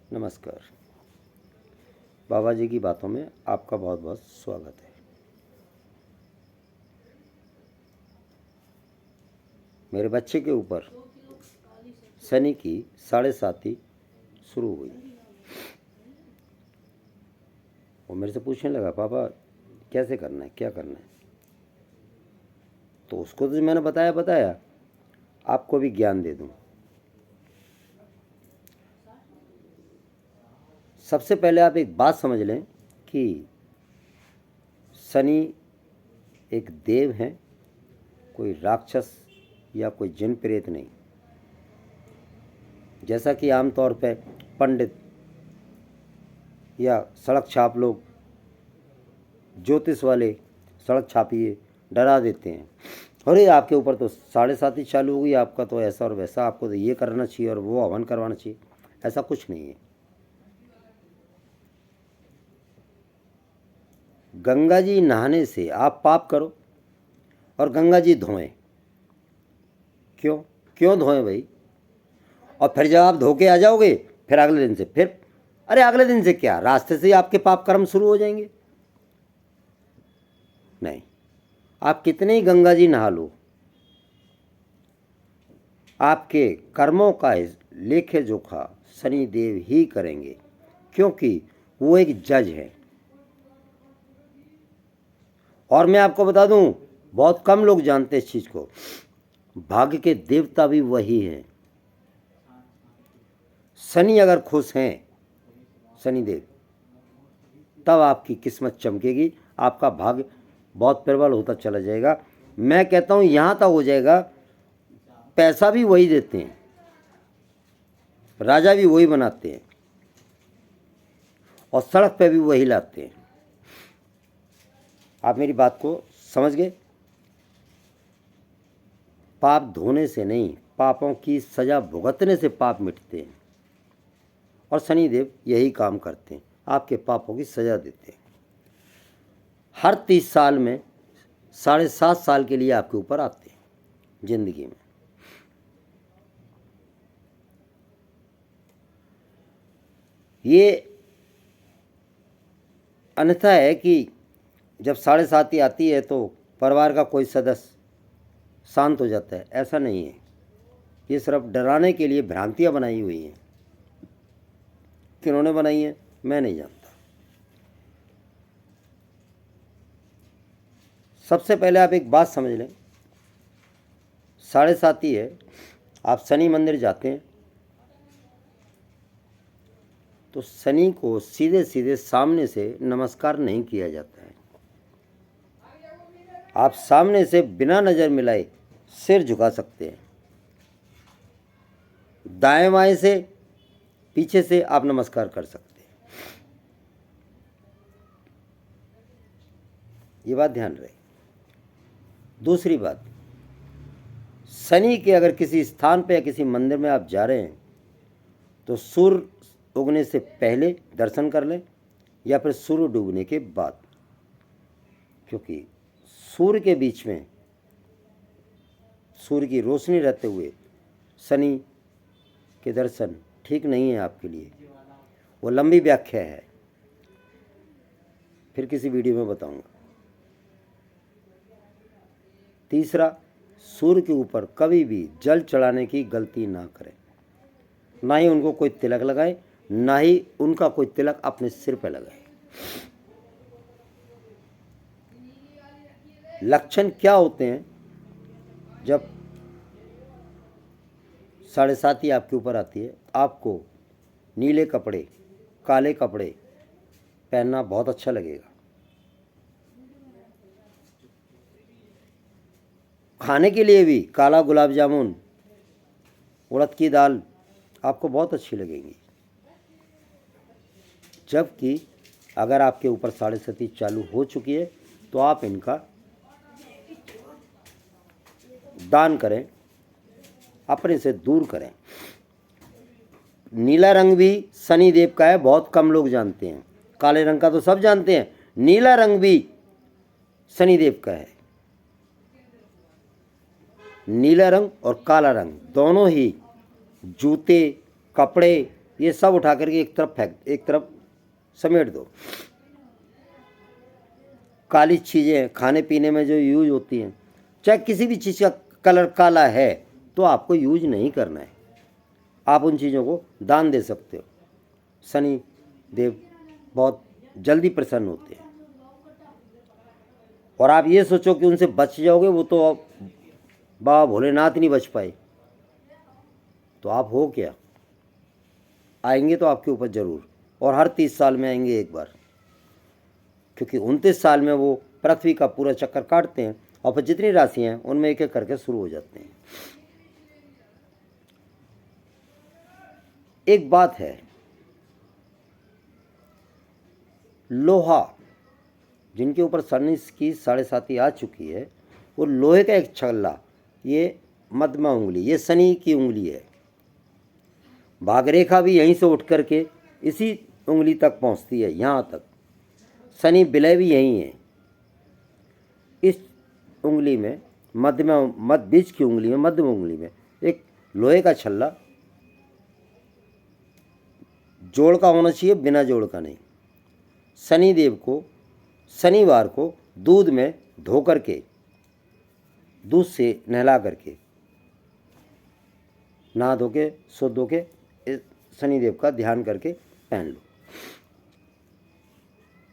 नमस्कार। बाबा जी की बातों में आपका बहुत बहुत स्वागत है। मेरे बच्चे के ऊपर शनि की 7.5 शुरू हुई। वो मेरे से पूछने लगा, पापा कैसे करना है, क्या करना है। तो उसको तो मैंने बताया आपको भी ज्ञान दे दूं। सबसे पहले आप एक बात समझ लें कि शनि एक देव है, कोई राक्षस या कोई जिन प्रेत नहीं। जैसा कि आमतौर पे पंडित या सड़क छाप लोग, ज्योतिष वाले सड़क छापिए डरा देते हैं, अरे आपके ऊपर तो 7.5 चालू हो गई, आपका तो ऐसा और वैसा, आपको तो ये करना चाहिए और वो हवन करवाना चाहिए। ऐसा कुछ नहीं है। गंगा जी नहाने से आप पाप करो और गंगा जी धोएं। क्यों धोएं भाई? और फिर जब आप धो के आ जाओगे फिर अगले दिन से अरे अगले दिन से क्या, रास्ते से ही आपके पाप कर्म शुरू हो जाएंगे। नहीं, आप कितने ही गंगा जी नहा लो, आपके कर्मों का लेखे जोखा शनि देव ही करेंगे, क्योंकि वो एक जज है। और मैं आपको बता दूं, बहुत कम लोग जानते इस चीज़ को, भाग्य के देवता भी वही हैं। शनि अगर खुश हैं, शनिदेव, तब आपकी किस्मत चमकेगी, आपका भाग्य बहुत प्रबल होता चला जाएगा। मैं कहता हूं यहाँ तक हो जाएगा, पैसा भी वही देते हैं, राजा भी वही बनाते हैं और सड़क पे भी वही लाते हैं। आप मेरी बात को समझ गए? पाप धोने से नहीं, पापों की सजा भुगतने से पाप मिटते हैं, और शनिदेव यही काम करते हैं, आपके पापों की सजा देते हैं। हर 30 साल में 7.5 साल के लिए आपके ऊपर आते हैं जिंदगी में। ये अन्यथा है कि जब 7.5 आती है तो परिवार का कोई सदस्य शांत हो जाता है, ऐसा नहीं है। ये सिर्फ डराने के लिए भ्रांतियां बनाई हुई हैं। किन्होंने बनाई हैं मैं नहीं जानता। सबसे पहले आप एक बात समझ लें, 7.5 है, आप शनि मंदिर जाते हैं तो शनि को सीधे सीधे सामने से नमस्कार नहीं किया जाता है। आप सामने से बिना नज़र मिलाए सिर झुका सकते हैं। दाएं बाएं से, पीछे से आप नमस्कार कर सकते हैं। ये बात ध्यान रहे। दूसरी बात, शनि के अगर किसी स्थान पे या किसी मंदिर में आप जा रहे हैं तो सूर्य उगने से पहले दर्शन कर लें या फिर सूर्य डूबने के बाद, क्योंकि सूर्य के बीच में सूर्य की रोशनी रहते हुए शनि के दर्शन ठीक नहीं है आपके लिए। वो लंबी व्याख्या है, फिर किसी वीडियो में बताऊंगा। तीसरा, सूर्य के ऊपर कभी भी जल चढ़ाने की गलती ना करें, ना ही उनको कोई तिलक लगाएं, ना ही उनका कोई तिलक अपने सिर पर लगाएं। लक्षण क्या होते हैं जब 7.5 आपके ऊपर आती है? आपको नीले कपड़े, काले कपड़े पहनना बहुत अच्छा लगेगा। खाने के लिए भी काला गुलाब जामुन, उड़द की दाल आपको बहुत अच्छी लगेंगी। जबकि अगर आपके ऊपर 7.5 चालू हो चुकी है तो आप इनका दान करें, अपने से दूर करें। नीला रंग भी शनि देव का है, बहुत कम लोग जानते हैं। काले रंग का तो सब जानते हैं, नीला रंग भी शनि देव का है। नीला रंग और काला रंग दोनों ही जूते, कपड़े ये सब उठा करके एक तरफ फेंक, एक तरफ समेट दो। काली चीज़ें खाने पीने में जो यूज होती हैं, चाहे किसी भी चीज़ का कलर काला है तो आपको यूज नहीं करना है, आप उन चीज़ों को दान दे सकते हो। शनि देव बहुत जल्दी प्रसन्न होते हैं। और आप ये सोचो कि उनसे बच जाओगे, वो तो बाबा भोलेनाथ नहीं बच पाए, तो आप हो क्या? आएंगे तो आपके ऊपर ज़रूर, और हर 30 साल में आएंगे एक बार, क्योंकि 29 साल में वो पृथ्वी का पूरा चक्कर काटते हैं और फिर जितनी राशियाँ हैं उनमें एक एक करके शुरू हो जाते हैं। एक बात है, लोहा जिनके ऊपर शनि की 7.5 आ चुकी है, वो लोहे का एक छल्ला, ये मध्यमा उंगली, ये शनि की उंगली है। भागरेखा भी यहीं से उठ करके इसी उंगली तक पहुंचती है, यहाँ तक। शनि विलय भी यहीं है, इस उंगली में, मध्य बीच की उंगली में, मध्यम उंगली में एक लोहे का छल्ला, जोड़ का होना चाहिए, बिना जोड़ का नहीं। शनिदेव को शनिवार को दूध में धो करके, दूध से नहला करके, नहा धो के शुद्ध होके शनिदेव का ध्यान करके पहन लो,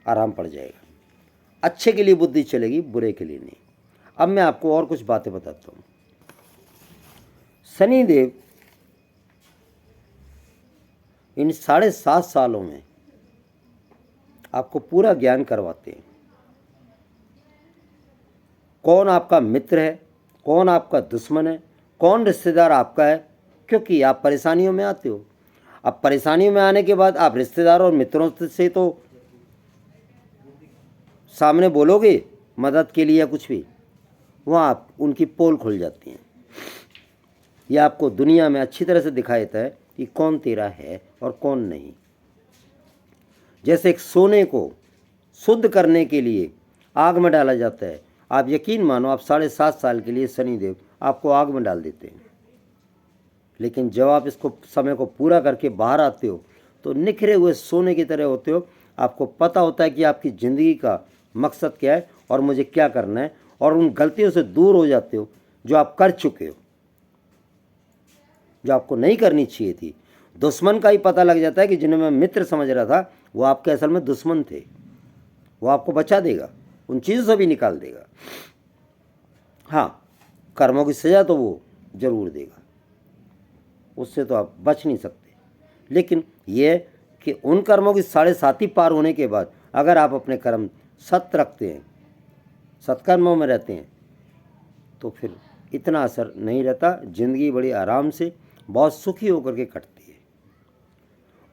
आराम पड़ जाएगा। अच्छे के लिए बुद्धि चलेगी, बुरे के लिए नहीं। अब मैं आपको और कुछ बातें बताता हूँ। शनिदेव इन 7.5 सालों में आपको पूरा ज्ञान करवाते हैं, कौन आपका मित्र है, कौन आपका दुश्मन है, कौन रिश्तेदार आपका है, क्योंकि आप परेशानियों में आते हो। अब परेशानियों में आने के बाद आप रिश्तेदार और मित्रों से तो सामने बोलोगे मदद के लिए या कुछ भी, वहाँ आप उनकी पोल खुल जाती हैं। यह आपको दुनिया में अच्छी तरह से दिखाई देता है कि कौन तेरा है और कौन नहीं। जैसे एक सोने को शुद्ध करने के लिए आग में डाला जाता है, आप यकीन मानो आप 7.5 साल के लिए शनिदेव आपको आग में डाल देते हैं, लेकिन जब आप इसको समय को पूरा करके बाहर आते हो तो निखरे हुए सोने की तरह होते हो। आपको पता होता है कि आपकी ज़िंदगी का मकसद क्या है और मुझे क्या करना है, और उन गलतियों से दूर हो जाते हो जो आप कर चुके हो, जो आपको नहीं करनी चाहिए थी। दुश्मन का ही पता लग जाता है कि जिन्हें मैं मित्र समझ रहा था वो आपके असल में दुश्मन थे। वो आपको बचा देगा, उन चीज़ों से भी निकाल देगा। हाँ, कर्मों की सज़ा तो वो ज़रूर देगा, उससे तो आप बच नहीं सकते। लेकिन ये कि उन कर्मों की 7.5 पार होने के बाद अगर आप अपने कर्म सत्य रखते हैं, सत्कर्मों में रहते हैं, तो फिर इतना असर नहीं रहता। ज़िंदगी बड़ी आराम से बहुत सुखी होकर के कटती है।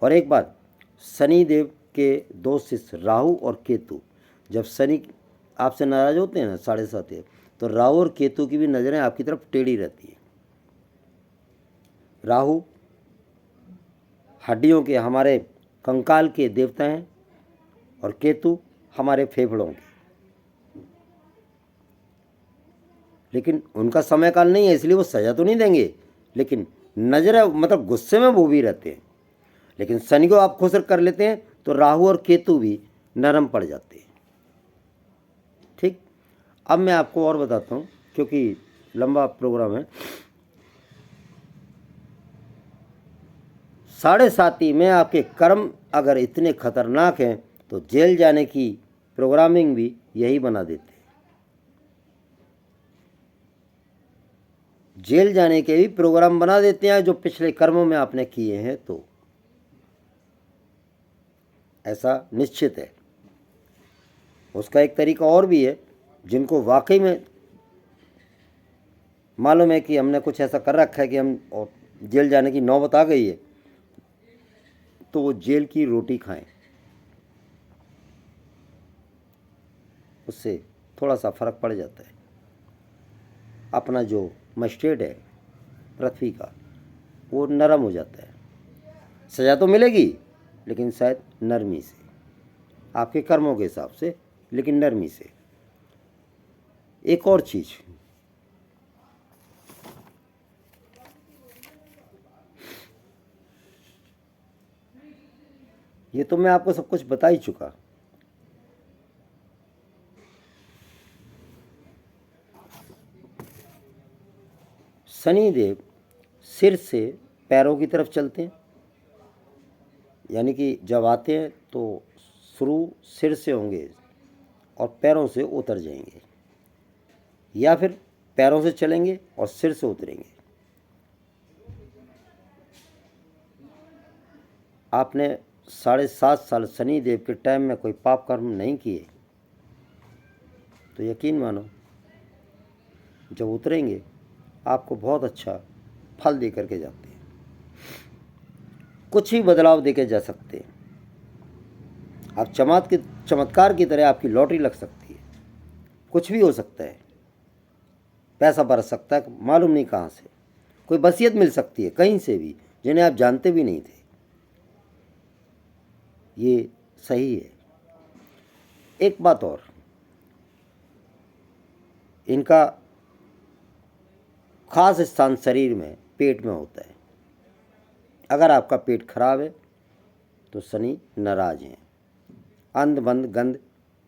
और एक बात, शनिदेव के 2 शिष्य राहु और केतु, जब शनि आपसे नाराज होते हैं ना 7.5, तो राहु और केतु की भी नज़रें आपकी तरफ टेढ़ी रहती हैं। राहु हड्डियों के, हमारे कंकाल के देवता हैं, और केतु हमारे फेफड़ों के। लेकिन उनका समय काल नहीं है, इसलिए वो सज़ा तो नहीं देंगे, लेकिन नजर, मतलब गुस्से में वो भी रहते हैं। लेकिन शनि को आप खुश कर लेते हैं तो राहु और केतु भी नरम पड़ जाते हैं। ठीक, अब मैं आपको और बताता हूँ, क्योंकि लंबा प्रोग्राम है। 7.5 में आपके कर्म अगर इतने खतरनाक हैं तो जेल जाने की प्रोग्रामिंग भी यही बना देते हैं। जेल जाने के भी प्रोग्राम बना देते हैं जो पिछले कर्मों में आपने किए हैं, तो ऐसा निश्चित है। उसका एक तरीका और भी है, जिनको वाकई में मालूम है कि हमने कुछ ऐसा कर रखा है कि हम और जेल जाने की नौबत आ गई है, तो वो जेल की रोटी खाएं, उससे थोड़ा सा फर्क पड़ जाता है। अपना जो मस्टर्ड है पृथ्वी का, वो नरम हो जाता है। सज़ा तो मिलेगी लेकिन शायद नरमी से, आपके कर्मों के हिसाब से, लेकिन नरमी से। एक और चीज़, ये तो मैं आपको सब कुछ बता ही चुका। शनिदेव सिर से पैरों की तरफ चलते हैं, यानी कि जब आते हैं तो शुरू सिर से होंगे और पैरों से उतर जाएंगे, या फिर पैरों से चलेंगे और सिर से उतरेंगे। आपने 7.5 साल शनिदेव के टाइम में कोई पाप कर्म नहीं किए तो यकीन मानो जब उतरेंगे आपको बहुत अच्छा फल दे करके जाते हैं। कुछ ही बदलाव देके जा सकते हैं। आप चमत्कार की तरह आपकी लॉटरी लग सकती है, कुछ भी हो सकता है, पैसा बरस सकता है मालूम नहीं कहाँ से, कोई वसीयत मिल सकती है कहीं से भी जिन्हें आप जानते भी नहीं थे। ये सही है। एक बात और, इनका खास स्थान शरीर में पेट में होता है। अगर आपका पेट खराब है तो शनि नाराज हैं। अंध बंद गंध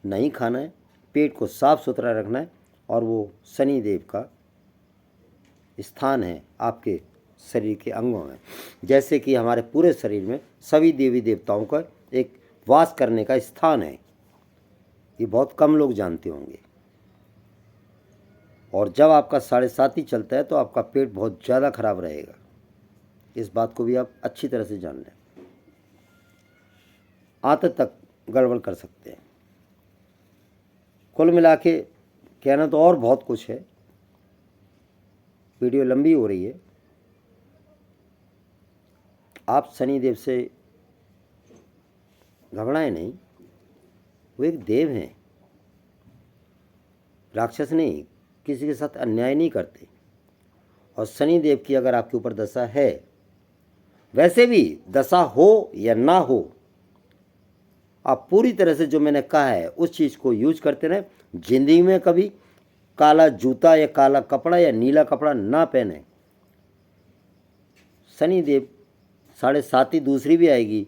नहीं खाना है, पेट को साफ सुथरा रखना है, और वो शनि देव का स्थान है आपके शरीर के अंगों में। जैसे कि हमारे पूरे शरीर में सभी देवी देवताओं का एक वास करने का स्थान है, ये बहुत कम लोग जानते होंगे। और जब आपका 7.5 ही चलता है तो आपका पेट बहुत ज़्यादा खराब रहेगा, इस बात को भी आप अच्छी तरह से जान लें। आंत तक गड़बड़ कर सकते हैं। कुल मिला के कहना तो और बहुत कुछ है, वीडियो लंबी हो रही है। आप शनिदेव से घबराएं नहीं, वो एक देव हैं, राक्षस नहीं, किसी के साथ अन्याय नहीं करते। और शनिदेव की अगर आपके ऊपर दशा है, वैसे भी दशा हो या ना हो, आप पूरी तरह से जो मैंने कहा है उस चीज़ को यूज करते रहें। जिंदगी में कभी काला जूता या काला कपड़ा या नीला कपड़ा ना पहने। शनिदेव 7.5 दूसरी भी आएगी,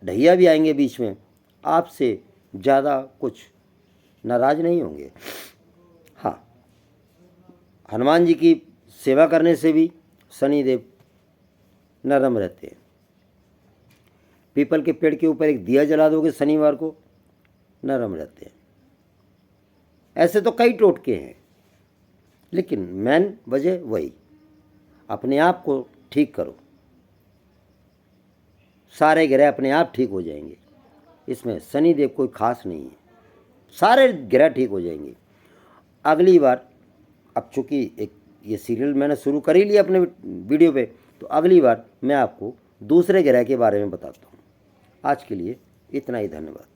ढैया भी आएंगे बीच में, आपसे ज़्यादा कुछ नाराज नहीं होंगे। हाँ, हनुमान जी की सेवा करने से भी शनिदेव नरम रहते हैं। पीपल के पेड़ के ऊपर एक दिया जला दोगे शनिवार को, नरम रहते हैं। ऐसे तो कई टोटके हैं, लेकिन मेन वजह वही, अपने आप को ठीक करो, सारे ग्रह अपने आप ठीक हो जाएंगे। इसमें शनिदेव कोई खास नहीं है, सारे ग्रह ठीक हो जाएंगे। अगली बार, अब चूँकि एक ये सीरियल मैंने शुरू कर ही लिया अपने वीडियो पे, तो अगली बार मैं आपको दूसरे ग्रह के बारे में बताता हूँ। आज के लिए इतना ही, धन्यवाद।